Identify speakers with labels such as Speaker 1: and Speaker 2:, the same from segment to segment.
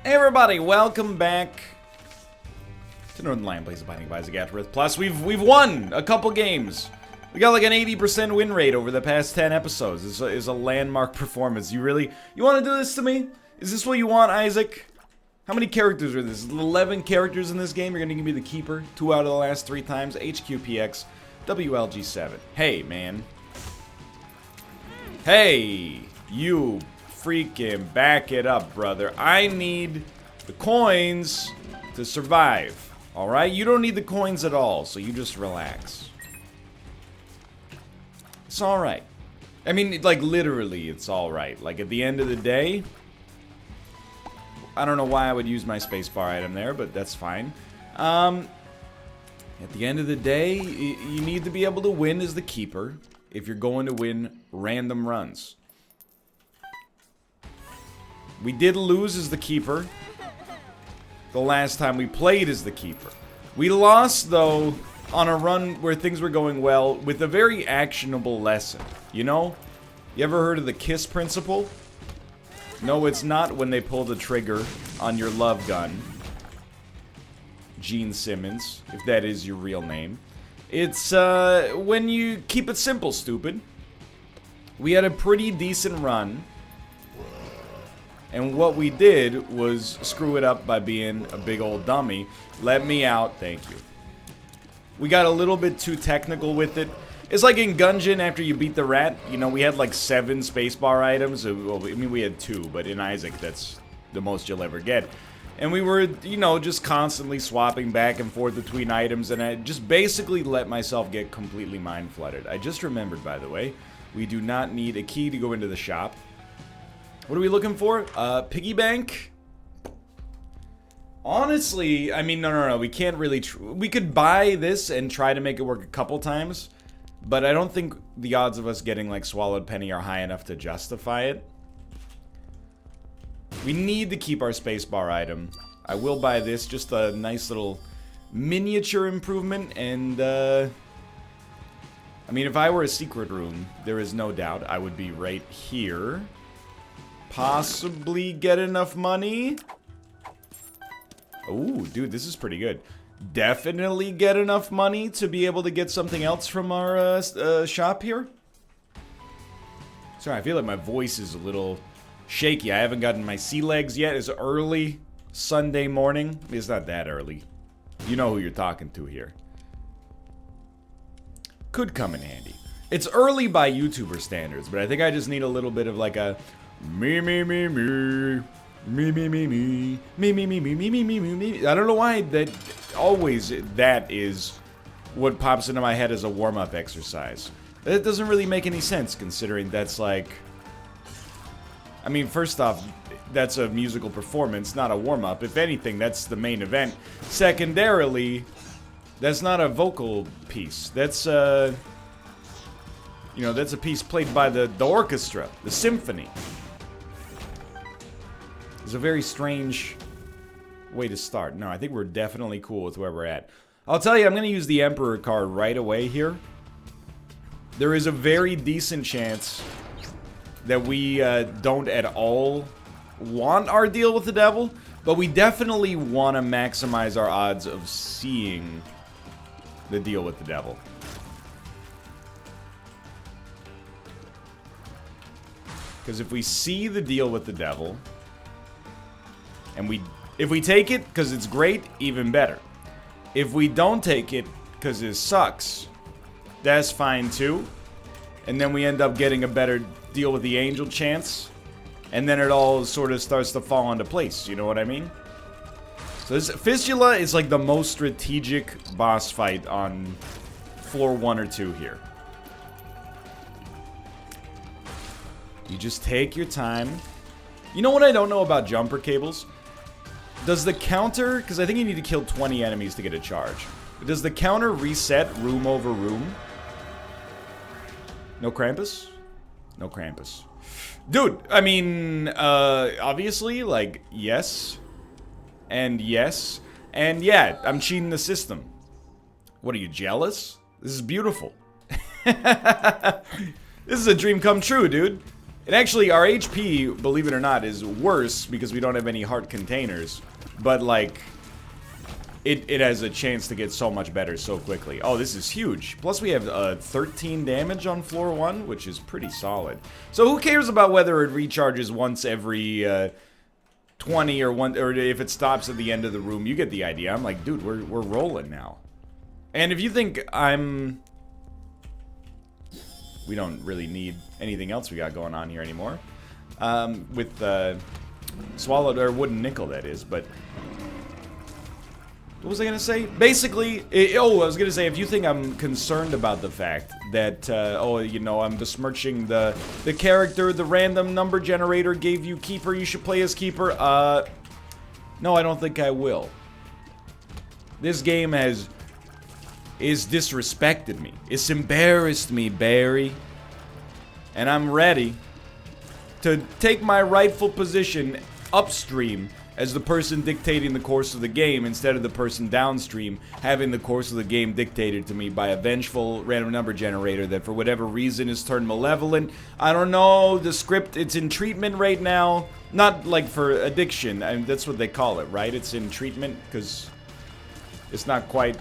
Speaker 1: Hey everybody, welcome back to Northernlion Plays the Binding of Isaac AFTERBIRTH. Plus, we've won a couple games. We got like an 80% win rate over the past 10 episodes. This is a landmark performance. You want to do this to me? Is this what you want, Isaac? How many characters are this? 11 characters in this game. You're gonna give me the Keeper 2 out of the last 3 times. HQPX, WLG7. Hey, man. Hey, you freaking back it up, brother. I need the coins to survive. Alright? You don't need the coins at all, so you just relax. It's alright. I mean, like, literally, it's alright. Like, at the end of the day, I don't know why I would use my spacebar item there, but that's fine. At the end of the day, you need to be able to win as the Keeper if you're going to win random runs. We did lose as the Keeper the last time we played as the Keeper. We lost, though, on a run where things were going well with a very actionable lesson. You know? You ever heard of the KISS principle? No, it's not when they pull the trigger on your love gun. Gene Simmons, if that is your real name. It's when you keep it simple, stupid. We had a pretty decent run. And what we did was screw it up by being a big old dummy. Let me out, thank you. We got a little bit too technical with it. It's like in Gungeon after you beat the rat. You know, we had like 7 spacebar items. Well, I mean, we had 2, but in Isaac, that's the most you'll ever get. And we were, you know, just constantly swapping back and forth between items. And I just basically let myself get completely mind-flooded. I just remembered, by the way, we do not need a key to go into the shop. What are we looking for? Piggy bank? Honestly, I mean, no. We can't really... we could buy this and try to make it work a couple times. But I don't think the odds of us getting, like, Swallowed Penny are high enough to justify it. We need to keep our spacebar item. I will buy this. Just a nice little miniature improvement. And, I mean, if I were a secret room, there is no doubt I would be right here. Possibly get enough money. Ooh, dude, this is pretty good. Definitely get enough money to be able to get something else from our shop here. Sorry, I feel like my voice is a little shaky. I haven't gotten my sea legs yet. It's early Sunday morning. It's not that early. You know who you're talking to here. Could come in handy. It's early by YouTuber standards, but I think I just need a little bit of like a me. I don't know why that always that is what pops into my head as a warm-up exercise. It doesn't really make any sense considering that's like... I mean, first off, that's a musical performance, not a warm-up. If anything, that's the main event. Secondarily, that's not a vocal piece. That's, you know, that's a piece played by the orchestra, the symphony. It's a very strange way to start. No, I think we're definitely cool with where we're at. I'll tell you, I'm going to use the Emperor card right away here. There is a very decent chance that we don't at all want our deal with the devil, but we definitely want to maximize our odds of seeing the deal with the devil. Because if we see the deal with the devil... and if we take it because it's great, even better. If we don't take it because it sucks, that's fine too. And then we end up getting a better deal with the angel chance. And then it all sort of starts to fall into place, you know what I mean? So this Fistula is like the most strategic boss fight on floor 1 or 2 here. You just take your time. You know what I don't know about jumper cables? Does the counter, because I think you need to kill 20 enemies to get a charge. Does the counter reset room over room? No Krampus? No Krampus. Dude, I mean, obviously, like, yes. And yes. And yeah, I'm cheating the system. What are you, jealous? This is beautiful. This is a dream come true, dude. And actually, our HP, believe it or not, is worse because we don't have any heart containers. But, like, it has a chance to get so much better so quickly. Oh, this is huge. Plus, we have 13 damage on floor 1, which is pretty solid. So who cares about whether it recharges once every 20 or if it stops at the end of the room? You get the idea. I'm like, dude, we're rolling now. And if you think we don't really need anything else we got going on here anymore. With swallowed, or wooden nickel, that is, but what was I gonna say? Basically, I was gonna say, if you think I'm concerned about the fact that, you know, I'm besmirching the character, the random number generator gave you Keeper, you should play as Keeper, no, I don't think I will. This game is disrespected me. It's embarrassed me, Barry. And I'm ready to take my rightful position upstream as the person dictating the course of the game instead of the person downstream having the course of the game dictated to me by a vengeful random number generator that for whatever reason is turned malevolent. I don't know, the script, it's in treatment right now. Not like for addiction, I mean, that's what they call it, right? It's in treatment because it's not quite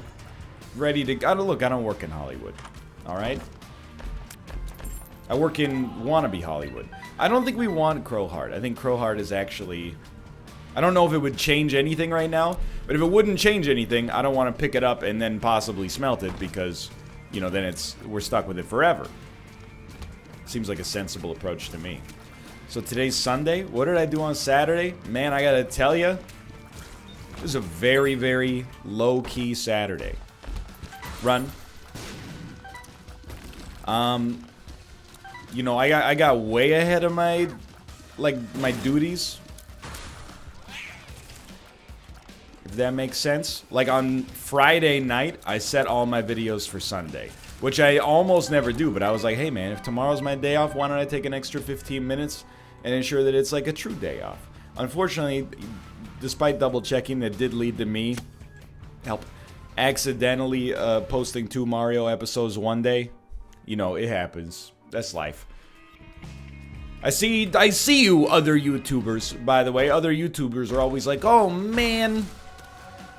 Speaker 1: ready to... I don't work in Hollywood, alright? I work in wannabe Hollywood. I don't think we want Crowheart. I think Crowheart is actually... I don't know if it would change anything right now, but if it wouldn't change anything, I don't want to pick it up and then possibly smelt it because, you know, then we're stuck with it forever. Seems like a sensible approach to me. So today's Sunday. What did I do on Saturday? Man, I gotta tell you, it was a very, very low-key Saturday. Run. You know, I got way ahead of my duties. If that makes sense. Like on Friday night, I set all my videos for Sunday, which I almost never do, but I was like, hey man, if tomorrow's my day off, why don't I take an extra 15 minutes and ensure that it's like a true day off? Unfortunately, despite double checking, that did lead to me accidentally posting 2 Mario episodes one day. You know, it happens. That's life. I see you, other YouTubers, by the way. Other YouTubers are always like, oh man,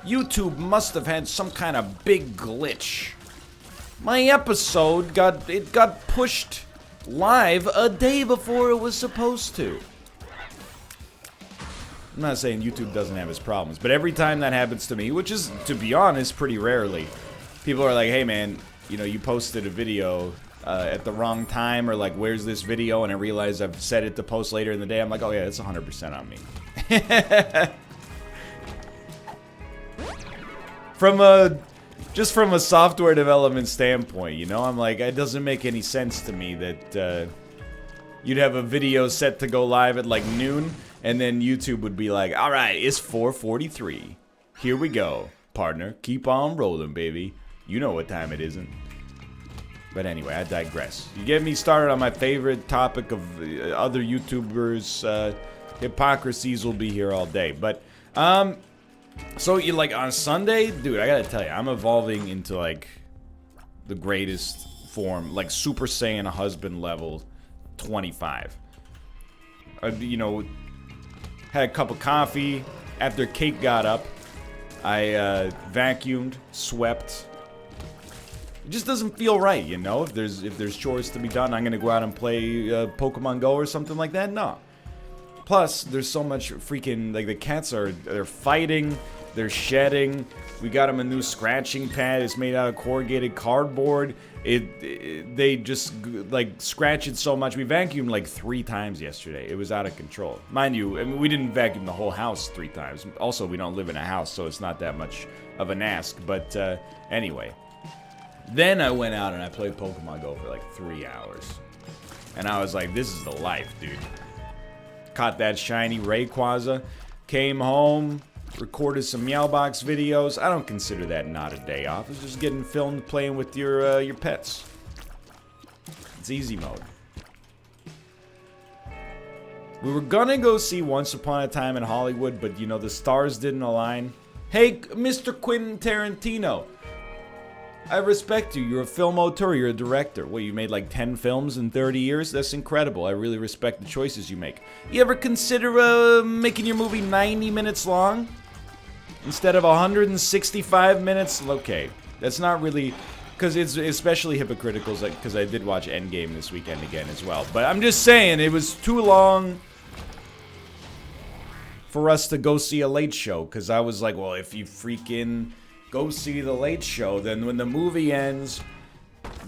Speaker 1: YouTube must have had some kind of big glitch. My episode got pushed live a day before it was supposed to. I'm not saying YouTube doesn't have its problems, but every time that happens to me, which is, to be honest, pretty rarely, people are like, hey man, you know, you posted a video at the wrong time, or like, where's this video? And I realize I've set it to post later in the day. I'm like, oh yeah, it's 100% on me. Just from a software development standpoint, you know, I'm like, it doesn't make any sense to me that you'd have a video set to go live at like noon, and then YouTube would be like, all right, it's 4:43. Here we go, partner. Keep on rolling, baby. You know what time it isn't. But anyway, I digress. You get me started on my favorite topic of other YouTubers' hypocrisies will be here all day. But, so you like on Sunday, dude, I gotta tell you, I'm evolving into like the greatest form, like Super Saiyan husband level 25. You know, had a cup of coffee. After Kate got up, I vacuumed, swept. It just doesn't feel right, you know? If there's chores to be done, I'm gonna go out and play Pokemon Go or something like that? No. Plus, there's so much freaking, like, the cats they're fighting, they're shedding. We got them a new scratching pad. It's made out of corrugated cardboard. They just, like, scratch it so much. We vacuumed, like, 3 times yesterday. It was out of control. Mind you, I mean, we didn't vacuum the whole house 3 times. Also, we don't live in a house, so it's not that much of an ask. But, anyway. Then I went out and I played Pokemon Go for like 3 hours. And I was like, this is the life, dude. Caught that shiny Rayquaza. Came home. Recorded some Meowbox videos. I don't consider that not a day off. It's just getting filmed playing with your pets. It's easy mode. We were gonna go see Once Upon a Time in Hollywood, but you know, the stars didn't align. Hey, Mr. Quentin Tarantino. I respect you. You're a film auteur. You're a director. Well, you made like 10 films in 30 years? That's incredible. I really respect the choices you make. You ever consider making your movie 90 minutes long? Instead of 165 minutes? Okay. That's not really... Because it's especially hypocritical, because I did watch Endgame this weekend again as well. But I'm just saying, it was too long for us to go see a late show. Because I was like, well, if you freaking go see the late show, then when the movie ends,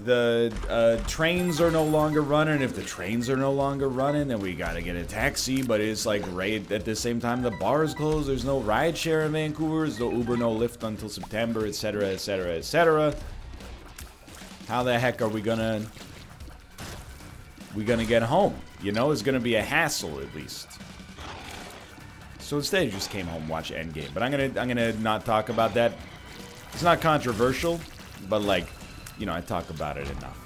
Speaker 1: the trains are no longer running. If the trains are no longer running, then we gotta get a taxi. But it's like right at the same time the bar is closed. There's no rideshare in Vancouver. There's no Uber, no Lyft until September, etc., etc., etc. How the heck are we gonna get home? You know, it's gonna be a hassle at least. So instead, I just came home and watched Endgame. But I'm gonna not talk about that. It's not controversial, but like, you know, I talk about it enough.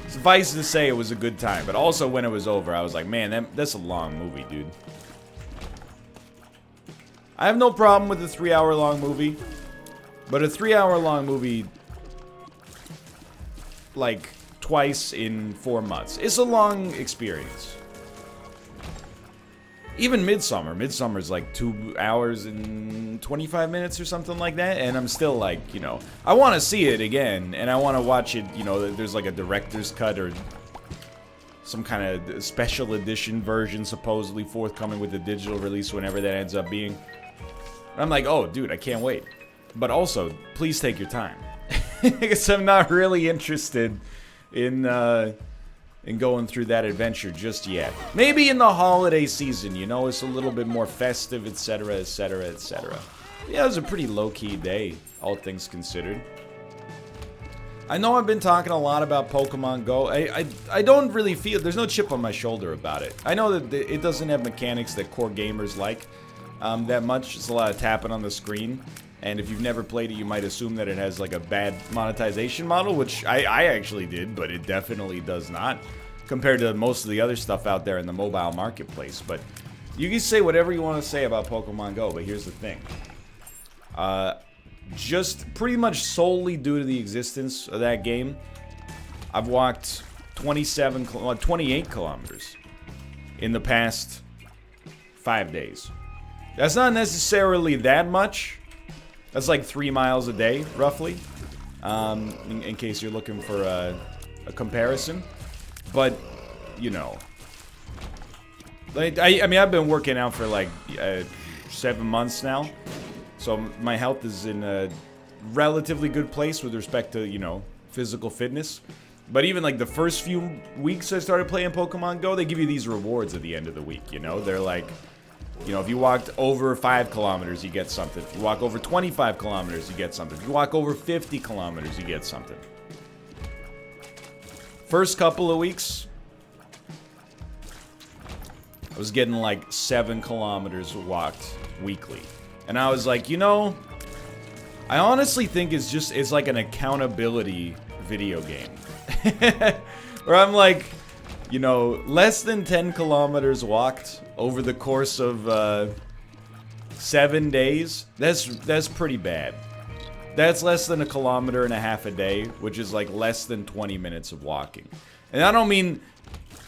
Speaker 1: Suffice to say, it was a good time. But also, when it was over, I was like, man, that's a long movie, dude. I have no problem with a 3-hour-long movie, but a 3-hour-long movie, like, twice in 4 months. It's a long experience. Even Midsommar. Midsommar's like 2 hours and 25 minutes or something like that, and I'm still like, you know, I want to see it again, and I want to watch it, you know, there's like a director's cut or some kind of special edition version supposedly forthcoming with the digital release whenever that ends up being. I'm like, oh, dude, I can't wait. But also, please take your time. Because I'm not really interested in going through that adventure just yet. Maybe in the holiday season, you know, it's a little bit more festive, etc., etc., etc. Yeah, it was a pretty low-key day, all things considered. I know I've been talking a lot about Pokemon Go. I don't really feel... There's no chip on my shoulder about it. I know that it doesn't have mechanics that core gamers like. That much. It's a lot of tapping on the screen, and if you've never played it, you might assume that it has like a bad monetization model, which I actually did, but it definitely does not, compared to most of the other stuff out there in the mobile marketplace. But you can say whatever you want to say about Pokemon Go, but here's the thing. Just pretty much solely due to the existence of that game, I've walked 28 kilometers in the past 5 days. That's not necessarily that much. That's like 3 miles a day, roughly. In case you're looking for a comparison. But, you know. Like, I mean, I've been working out for like 7 months now. So my health is in a relatively good place with respect to, you know, physical fitness. But even like the first few weeks I started playing Pokemon Go, they give you these rewards at the end of the week, you know? They're like... You know, if you walked over 5 kilometers, you get something. If you walk over 25 kilometers, you get something. If you walk over 50 kilometers, you get something. First couple of weeks, I was getting like 7 kilometers walked weekly. And I was like, you know, I honestly think it's like an accountability video game. Where I'm like, you know, less than 10 kilometers walked over the course of 7 days, that's pretty bad. That's less than 1.5 kilometers a day, which is like less than 20 minutes of walking. And I don't mean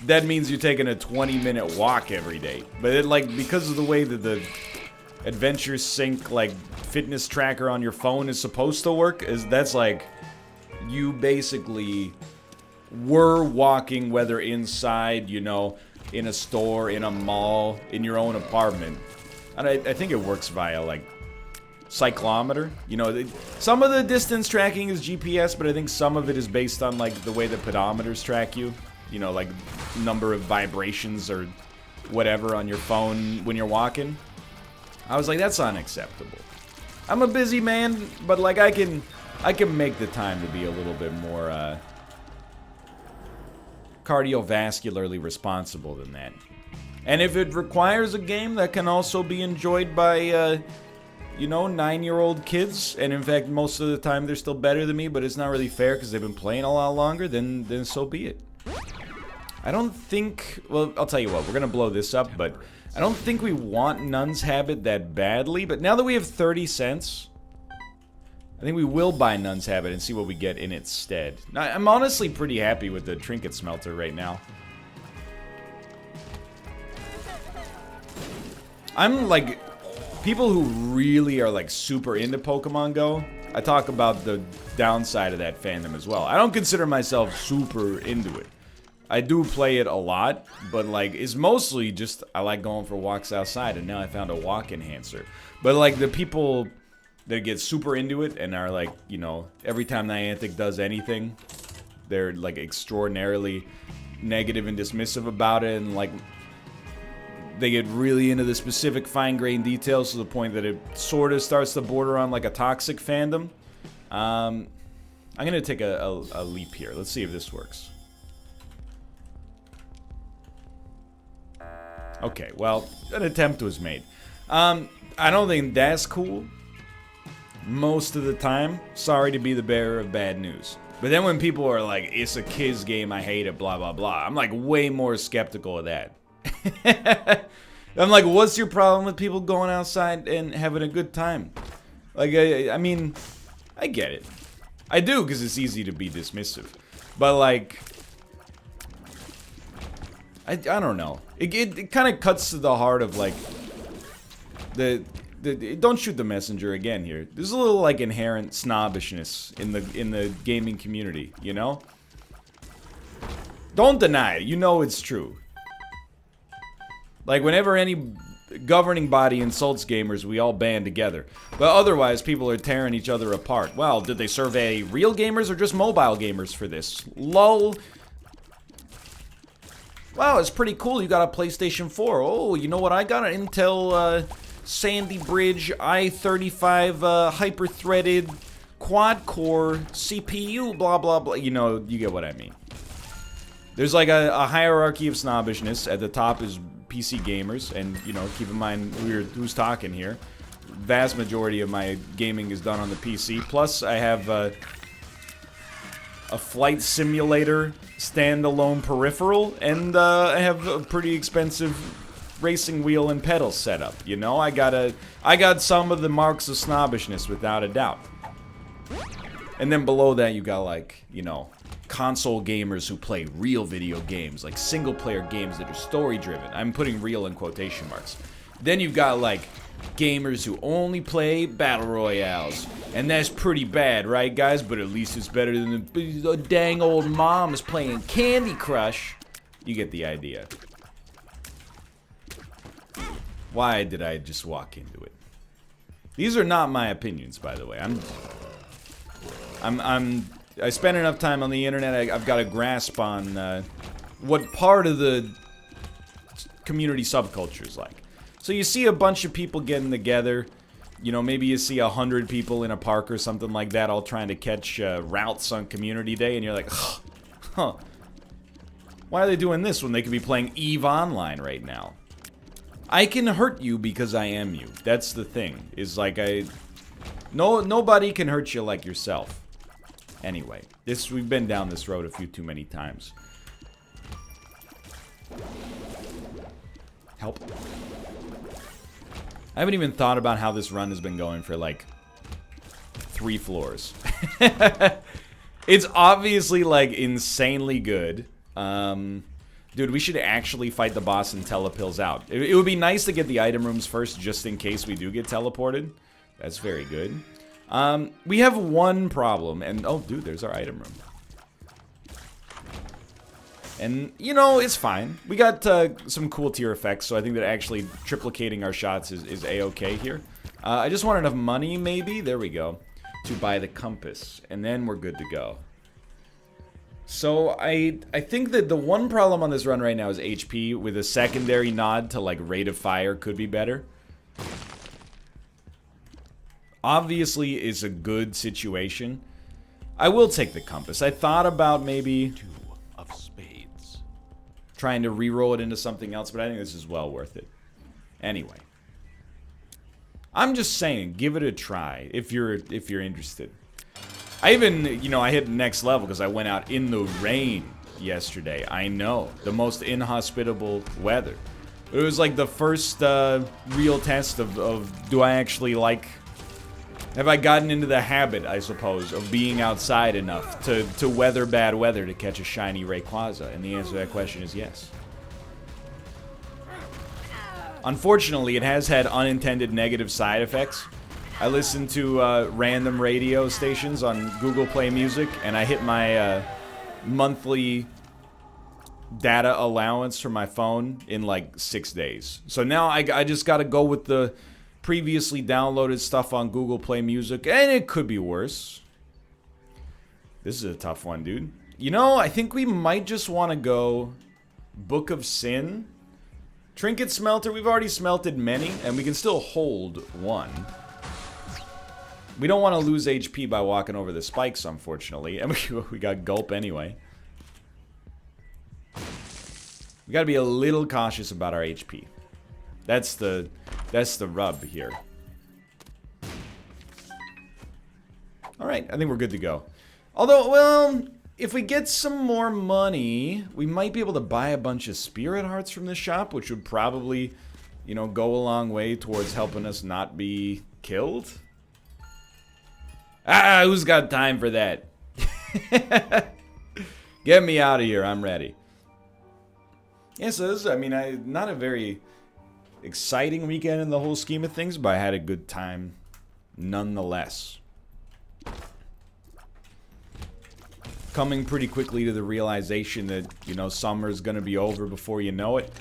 Speaker 1: that means you're taking a 20-minute walk every day, but it, like, because of the way that the Adventure Sync like fitness tracker on your phone is supposed to work, that's like you basically were walking, whether inside, you know, in a store, in a mall, in your own apartment. And I think it works via, like, cyclometer. You know, some of the distance tracking is GPS, but I think some of it is based on, like, the way the pedometers track you. You know, like, number of vibrations or whatever on your phone when you're walking. I was like, that's unacceptable. I'm a busy man, but, like, I can make the time to be a little bit more, cardiovascularly responsible than that. And if it requires a game that can also be enjoyed by, you know, 9-year-old kids, and in fact, most of the time they're still better than me, but it's not really fair because they've been playing a lot longer, then so be it. I don't think... Well, I'll tell you what. We're going to blow this up, but I don't think we want Nun's Habit that badly. But now that we have 30 cents, I think we will buy Nun's Habit and see what we get in its stead. Now, I'm honestly pretty happy with the Trinket Smelter right now. I'm like... People who really are like super into Pokemon Go, I talk about the downside of that fandom as well. I don't consider myself super into it. I do play it a lot, but like it's mostly just I like going for walks outside, and now I found a walk enhancer. But like the people that get super into it and are like, you know, every time Niantic does anything, they're like extraordinarily negative and dismissive about it, and like they get really into the specific fine-grained details to the point that it sort of starts to border on like a toxic fandom. I'm gonna take a leap here. Let's see if this works. Okay, well, an attempt was made. I don't think that's cool. Most of the time, sorry to be the bearer of bad news. But then when people are like, it's a kid's game, I hate it, blah, blah, blah, I'm like way more skeptical of that. I'm like, what's your problem with people going outside and having a good time? Like, I mean, I get it. I do, because it's easy to be dismissive. But, like, I don't know. It kind of cuts to the heart of, like, don't shoot the messenger again here. There's a little, like, inherent snobbishness in the gaming community, you know? Don't deny it. You know it's true. Like, whenever any governing body insults gamers, we all band together. But otherwise, people are tearing each other apart. Well, did they survey real gamers or just mobile gamers for this? Lol. Wow, it's pretty cool. You got a PlayStation 4. Oh, you know what I got? An Intel Sandy Bridge i35 hyper-threaded quad-core CPU, blah, blah, blah. You know, you get what I mean. There's like a hierarchy of snobbishness. At the top is PC gamers, and you know, keep in mind who's talking here. Vast majority of my gaming is done on the PC. Plus, I have a flight simulator standalone peripheral, and I have a pretty expensive racing wheel and pedal setup. You know, I got some of the marks of snobbishness without a doubt. And then below that, you got like, you know, console gamers who play real video games, like single-player games that are story-driven. I'm putting real in quotation marks. Then you've got, like, gamers who only play battle royales. And that's pretty bad, right, guys? But at least it's better than the dang old moms playing Candy Crush. You get the idea. Why did I just walk into it? These are not my opinions, by the way. I spend enough time on the internet, I've got a grasp on what part of the community subculture is like. So you see a bunch of people getting together, you know, maybe you see 100 people in a park or something like that all trying to catch routes on community day, and you're like, huh, why are they doing this when they could be playing EVE Online right now? I can hurt you because I am you. That's the thing, is like nobody can hurt you like yourself. Anyway, we've been down this road a few too many times. Help. I haven't even thought about how this run has been going for like 3 floors. It's obviously like insanely good. Dude, we should actually fight the boss and telepills out. It would be nice to get the item rooms first just in case we do get teleported. That's very good. We have one problem, and oh, dude, there's our item room. And, you know, it's fine. We got some cool tier effects, so I think that actually triplicating our shots is a-okay here. I just want enough money, maybe, there we go, to buy the compass, and then we're good to go. So, I think that the one problem on this run right now is HP, with a secondary nod to, like, rate of fire could be better. Obviously, it's a good situation. I will take the compass. I thought about maybe 2 of spades, trying to re-roll it into something else, but I think this is well worth it. Anyway, I'm just saying, give it a try if you're interested. I even, you know, I hit next level because I went out in the rain. yesterday. I know. The most inhospitable weather. It was like the first real test of do I actually like... Have I gotten into the habit, I suppose, of being outside enough to weather bad weather to catch a shiny Rayquaza? And the answer to that question is yes. Unfortunately, it has had unintended negative side effects. I listen to random radio stations on Google Play Music, and I hit my monthly data allowance for my phone in like 6 days. So now I just gotta go with the previously downloaded stuff on Google Play Music, and it could be worse. This is a tough one, dude. You know, I think we might just want to go Book of Sin. Trinket Smelter, we've already smelted many, and we can still hold one. We don't want to lose HP by walking over the spikes, unfortunately. And we got Gulp anyway. We gotta be a little cautious about our HP. That's the rub here. Alright, I think we're good to go. Although, well, if we get some more money, we might be able to buy a bunch of Spirit Hearts from the shop, which would probably, you know, go a long way towards helping us not be killed. Ah, who's got time for that? Get me out of here, I'm ready. Yeah, so this is, I mean, not a very exciting weekend in the whole scheme of things, but I had a good time nonetheless. Coming pretty quickly to the realization that, you know, summer's gonna be over before you know it.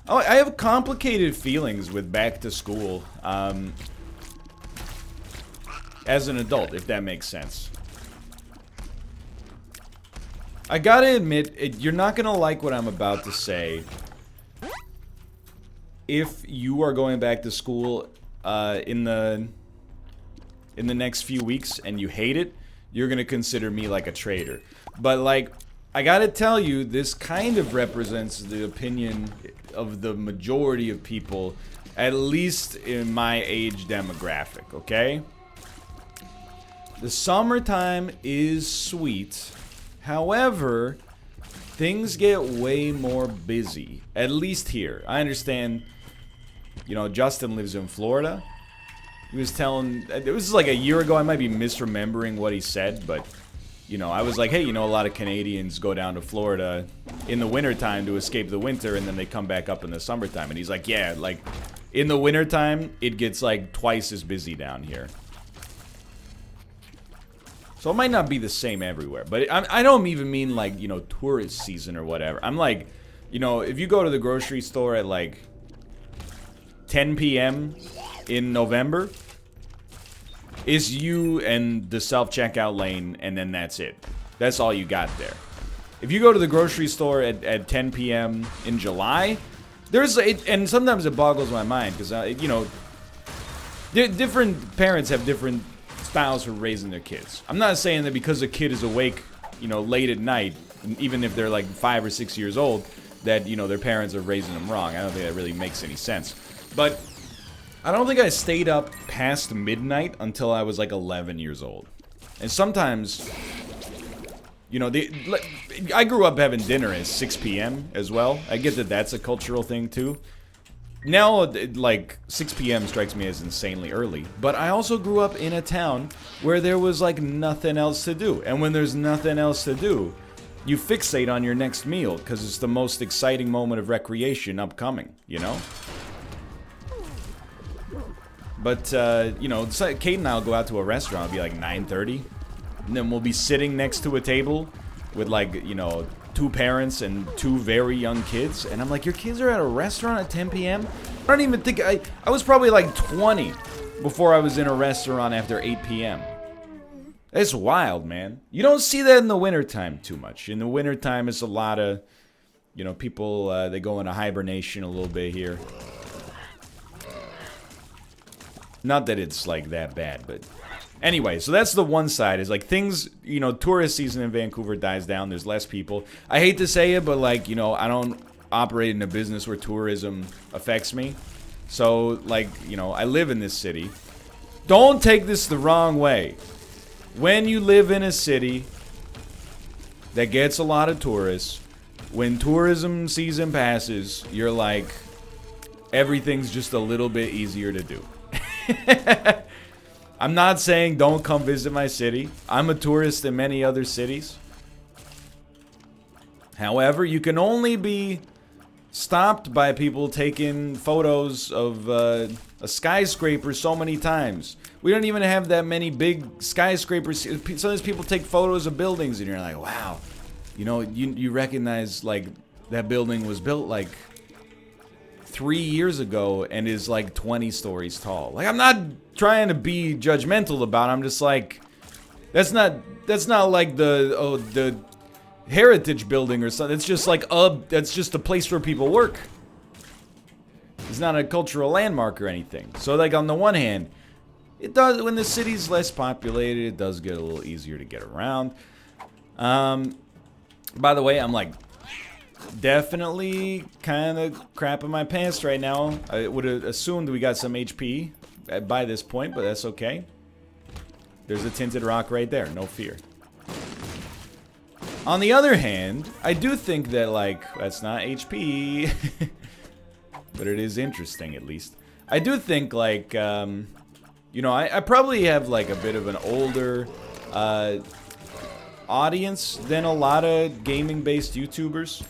Speaker 1: Oh, I have complicated feelings with back to school, as an adult, if that makes sense. I gotta admit, you're not gonna like what I'm about to say. If you are going back to school in the next few weeks and you hate it, you're gonna consider me like a traitor. But like, I gotta tell you, this kind of represents the opinion of the majority of people, at least in my age demographic, okay? The summertime is sweet. However, things get way more busy, at least here. I understand, you know, Justin lives in Florida. He was telling, it was like a year ago, I might be misremembering what he said, but, you know, I was like, hey, you know, a lot of Canadians go down to Florida in the wintertime to escape the winter, and then they come back up in the summertime. And he's like, yeah, like, in the wintertime, it gets like twice as busy down here. So it might not be the same everywhere, but I don't even mean like, you know, tourist season or whatever. I'm like, you know, if you go to the grocery store at like 10 p.m. in November, it's you and the self-checkout lane, and then that's it. That's all you got there. If you go to the grocery store at 10 p.m. in July, and sometimes it boggles my mind, because, you know, different parents have different styles for raising their kids. I'm not saying that because a kid is awake, you know, late at night, even if they're like 5 or 6 years old, that, you know, their parents are raising them wrong. I don't think that really makes any sense. But I don't think I stayed up past midnight until I was like 11 years old. And sometimes, you know, I grew up having dinner at 6 p.m. as well. I get that that's a cultural thing too. Now, like, 6 p.m. strikes me as insanely early, but I also grew up in a town where there was, like, nothing else to do. And when there's nothing else to do, you fixate on your next meal, because it's the most exciting moment of recreation upcoming, you know? But, you know, Kate and I will go out to a restaurant, it'll be like 9:30, and then we'll be sitting next to a table with, like, you know, 2 parents and 2 very young kids, and I'm like, your kids are at a restaurant at 10 p.m.? I don't even think, I was probably like 20 before I was in a restaurant after 8 p.m. It's wild, man. You don't see that in the wintertime too much. In the wintertime, it's a lot of, you know, people, they go into hibernation a little bit here. Not that it's like that bad, but anyway, so that's the one side, is like things, you know, tourist season in Vancouver dies down, there's less people. I hate to say it, but like, you know, I don't operate in a business where tourism affects me. So, like, you know, I live in this city. Don't take this the wrong way. When you live in a city, that gets a lot of tourists. When tourism season passes, you're like, everything's just a little bit easier to do. I'm not saying don't come visit my city. I'm a tourist in many other cities. However, you can only be stopped by people taking photos of a skyscraper so many times. We don't even have that many big skyscrapers. Sometimes people take photos of buildings and you're like, wow. You know, you recognize, like, that building was built, like, 3 years ago and is, like, 20 stories tall. Like, I'm not trying to be judgmental about it. I'm just like, that's not like the Heritage Building or something. It's just like, that's just a place where people work. It's not a cultural landmark or anything. So, like, on the one hand, it does, when the city's less populated, it does get a little easier to get around. By the way, I'm like definitely kind of crapping my pants right now. I would have assumed we got some HP by this point, but that's okay. There's a tinted rock right there, no fear. On the other hand, I do think that, like, that's not HP, but it is interesting at least. I do think, like, you know, I probably have, like, a bit of an older audience than a lot of gaming-based YouTubers.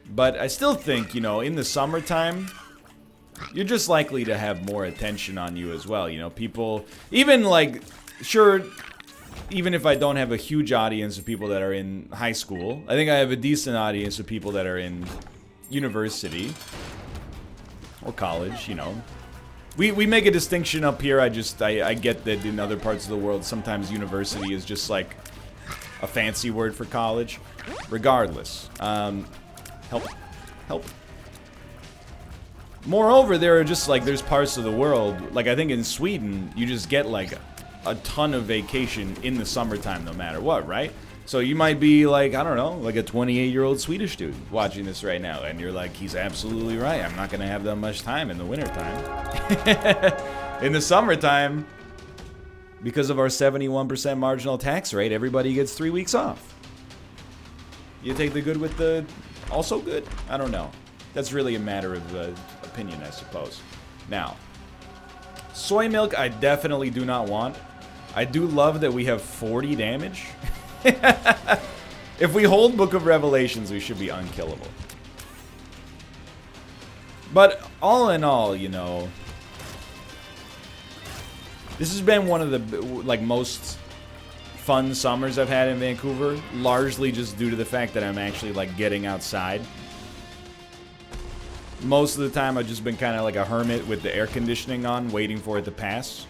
Speaker 1: But I still think, you know, in the summertime, you're just likely to have more attention on you as well. You know, people, even, like, sure, even if I don't have a huge audience of people that are in high school, I think I have a decent audience of people that are in university or college, you know. We make a distinction up here. I get that in other parts of the world, sometimes university is just like a fancy word for college. Regardless. Help. Moreover, there are just like, there's parts of the world, like I think in Sweden, you just get like a ton of vacation in the summertime no matter what, right? So you might be like, I don't know, like a 28-year-old Swedish dude watching this right now, and you're like, he's absolutely right. I'm not going to have that much time in the wintertime. In the summertime, because of our 71% marginal tax rate, everybody gets 3 weeks off. You take the good with the also good? I don't know. That's really a matter of opinion, I suppose. Now, soy milk I definitely do not want. I do love that we have 40 damage. If we hold Book of Revelations, we should be unkillable. But all in all, you know, this has been one of the like most fun summers I've had in Vancouver, largely just due to the fact that I'm actually like getting outside. Most of the time I've just been kind of like a hermit with the air conditioning on, waiting for it to pass.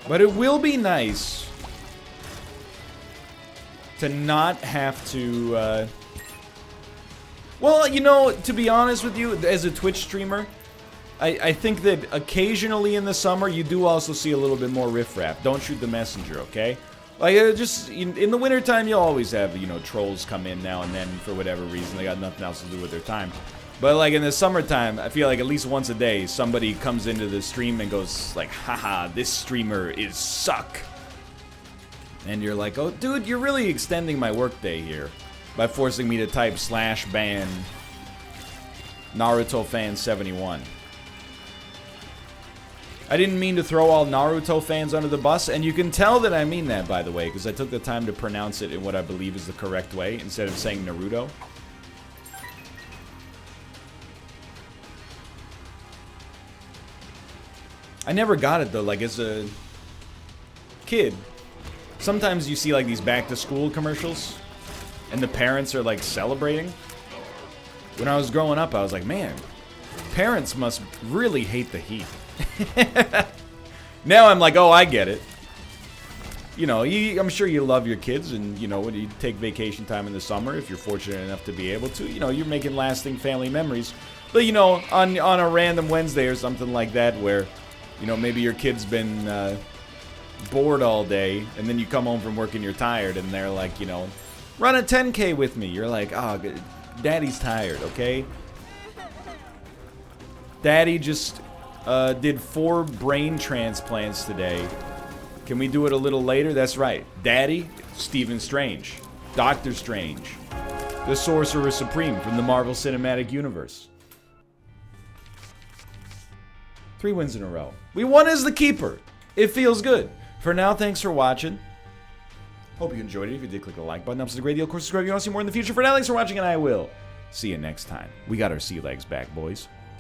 Speaker 1: But it will be nice to not have to, well, you know, to be honest with you, as a Twitch streamer, I think that occasionally in the summer, you do also see a little bit more riffraff. Don't shoot the messenger, okay? Like, just, in the wintertime, you'll always have, you know, trolls come in now and then for whatever reason. They got nothing else to do with their time. But, like, in the summertime, I feel like at least once a day, somebody comes into the stream and goes, like, haha, this streamer is suck. And you're like, oh, dude, you're really extending my workday here by forcing me to type /ban Naruto fan 71. I didn't mean to throw all Naruto fans under the bus, and you can tell that I mean that, by the way, because I took the time to pronounce it in what I believe is the correct way, instead of saying Naruto. I never got it, though, like, as a kid. Sometimes you see, like, these back-to-school commercials, and the parents are, like, celebrating. When I was growing up, I was like, man, parents must really hate the heat. Now I'm like, oh, I get it. You know, I'm sure you love your kids, and, you know, when you take vacation time in the summer, if you're fortunate enough to be able to, you know, you're making lasting family memories. But, you know, on a random Wednesday or something like that, where, you know, maybe your kid's been bored all day, and then you come home from work and you're tired, and they're like, you know, run a 10K with me. You're like, oh, Daddy's tired, okay? Daddy just did 4 brain transplants today, Can we do it a little later? That's right. Daddy, Stephen Strange. Doctor Strange. The Sorcerer Supreme from the Marvel Cinematic Universe. 3 wins in a row. We won as the keeper. It feels good. For now, thanks for watching. Hope you enjoyed it. If you did, click the like button. Helps us a great deal. Of course, subscribe if you want to see more in the future. For now, thanks for watching, and I will see you next time. We got our sea legs back, boys.